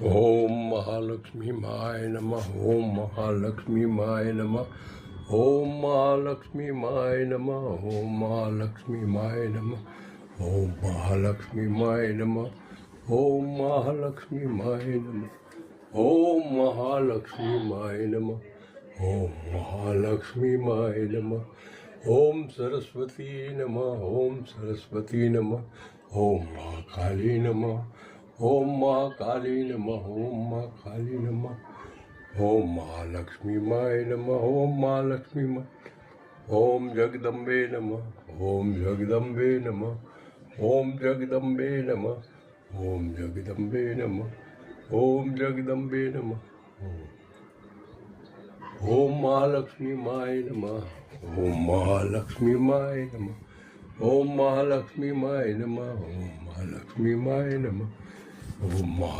ઓમ Mahalakshmi my નમઃ. ઓમ Mahalakshmi my નમઃ. ઓમ Mahalakshmi my નમઃ. ઓમ મહાલક્ષ્મી માય નમઃ. ઓમ મહાલક્ષ્મી માય નમઃ. ઓમ મહાલક્ષ્મી માય નમઃ. ઓમ મહાલક્ષ્મી માય નમઃ. ઓમ મહાલક્ષ્મી માય નમઃ. ઓમ સરસ્વતી નમઃ. ઓમ સરસ્વતી નમઃ. ઓમ મહાકાલી નમઃ. ઓમ મહાકાલી નમઃ. ઓમ મહાકાલી નમઃ. ઓમ મહાલક્ષ્મી માય નમઃ. ઓમ મહાલક્ષ્મી માય. ઓમ જગદંબે નમઃ. ઓમ જગદંબે નમઃ. ઓમ જગદંબે નમઃ. ઓમ જગદંબે નમઃ. ઓમ જગદંબે નમઃ. ઓમ મહાલક્ષ્મી માય નમઃ. ઓમ મહાલક્ષ્મી માય નમઃ. ઓમ મહાલક્ષ્મી માય નમઃ. ઓમ મહાલક્ષ્મી માય નમઃ. ઓમ મહાલક્ષ્મી